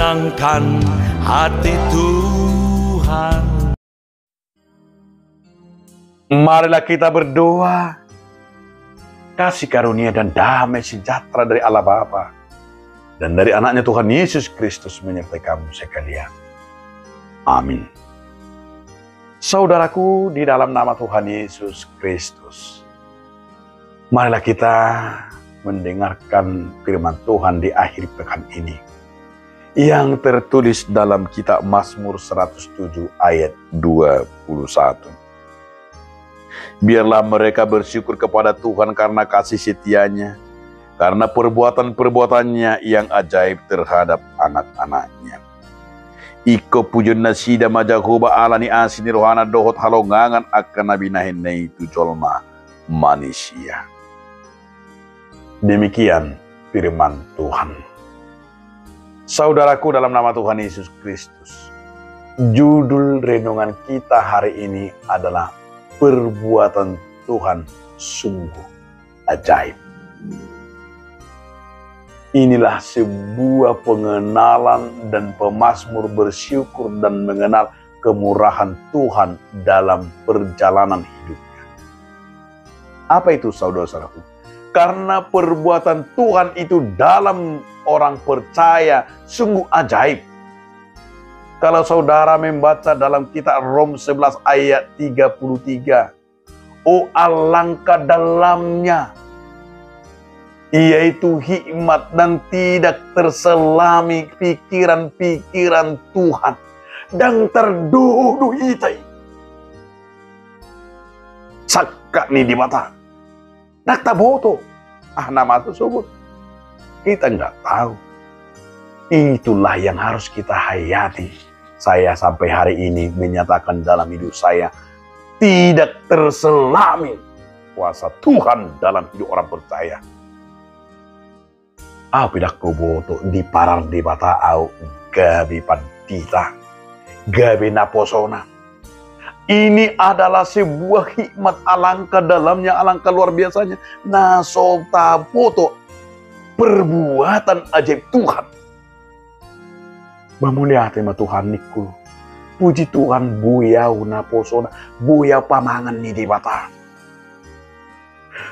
menyenangkan hati Tuhan. Marilah kita berdoa. Kasih karunia dan damai sejahtera dari Allah Bapa dan dari anaknya Tuhan Yesus Kristus menyertai kamu sekalian. Amin. Saudaraku, di dalam nama Tuhan Yesus Kristus, marilah kita mendengarkan firman Tuhan di akhir pekan ini yang tertulis dalam kitab Mazmur 107 ayat 21. Biarlah mereka bersyukur kepada Tuhan karena kasih setianya, karena perbuatan-perbuatannya yang ajaib terhadap anak-anaknya. Iko pujon nasida majahoba alani asini rohana dohot halongangan akan nabi nahinne itu jolma manusia. Demikian firman Tuhan. Saudaraku, dalam nama Tuhan Yesus Kristus, judul renungan kita hari ini adalah perbuatan Tuhan sungguh ajaib. Inilah sebuah pengenalan dan pemazmur bersyukur dan mengenal kemurahan Tuhan dalam perjalanan hidupnya. Apa itu, saudara-saudaraku? Karena perbuatan Tuhan itu dalam orang percaya sungguh ajaib. Kalau saudara membaca dalam kitab Rom 11 ayat 33. Oh, alangkah dalamnya, yaitu hikmat dan tidak terselami pikiran-pikiran Tuhan. Dan terduduh itai. Sakak ni di mata. Nakta boto. Nama tersebut. Kita nggak tahu. Itulah yang harus kita hayati. Saya sampai hari ini menyatakan dalam hidup saya tidak terselami kuasa Tuhan dalam hidup orang percaya. Apidak kuboto di parar di bata au gabi pandita gabi naposona. Ini adalah sebuah hikmat alangkah dalamnya, alangkah luar biasanya. Nasota foto perbuatan ajaib Tuhan. Memulia tema Tuhan niku. Puji Tuhan buyau naposona, buyau pamangan ni di bata.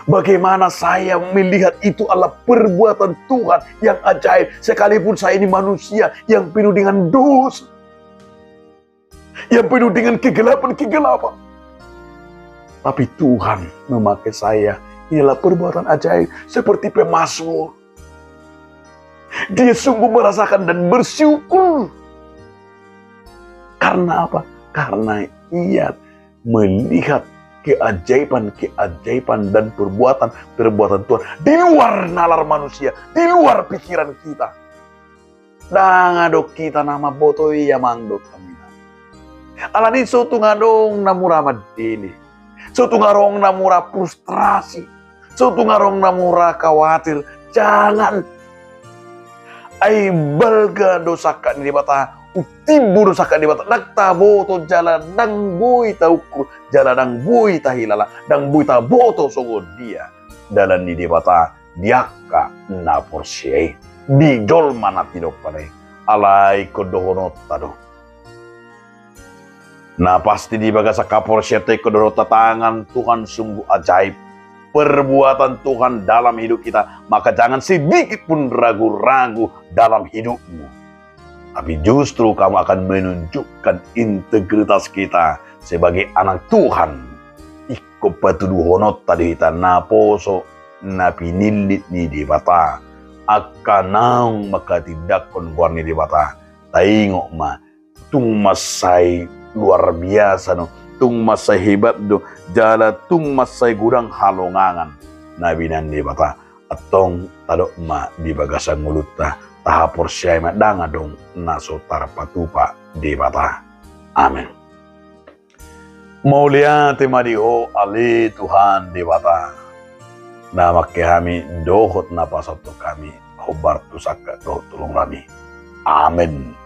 Bagaimana saya melihat itu adalah perbuatan Tuhan yang ajaib. Sekalipun saya ini manusia yang penuh dengan dosa. Yang penuh dengan kegelapan-kegelapan. Tapi Tuhan memakai saya. Inilah perbuatan ajaib seperti pemazmur. Dia sungguh merasakan dan bersyukur. Karena apa? Karena ia melihat keajaiban-keajaiban dan perbuatan-perbuatan Tuhan di luar nalar manusia, di luar pikiran kita. Dan adok kita nama botoi ya mangdok kami. Alani suatu ngadong namura madini. Suatu ngarong namura frustrasi. Suatu ngarong namura khawatir. Jangan ai balga dosaka ni bata utibur dosaka di bata nakta boto jalan dang bui tauku jalan dang bui tahilala dang bui ta boto sogo dia dalan ni di bata diaka na porsiai di jol mana tidok pada alai kodohono tado. Nah pasti di bagasa kaporsiate kodohono tangan Tuhan sungguh ajaib. Perbuatan Tuhan dalam hidup kita, maka jangan sedikit pun ragu-ragu dalam hidupmu. Tapi justru kamu akan menunjukkan integritas kita sebagai anak Tuhan. Iko patuduhonot tadi kita naposo napinilit ni di bata. Akanang maka tidak konborni di bata. Taingok ma tung masai luar biasa no. Tung masai hebat do jala tung masai gudang halongangan nabi nandi bata atong tadok ma di bagasan mulutna tahapor syai ma danga dong naso tarpatupa di bata. Amin. Maulia tema diho ali Tuhan di bata nama kami dohot napasato kami hobar tusaka dohot tulung kami. Amin.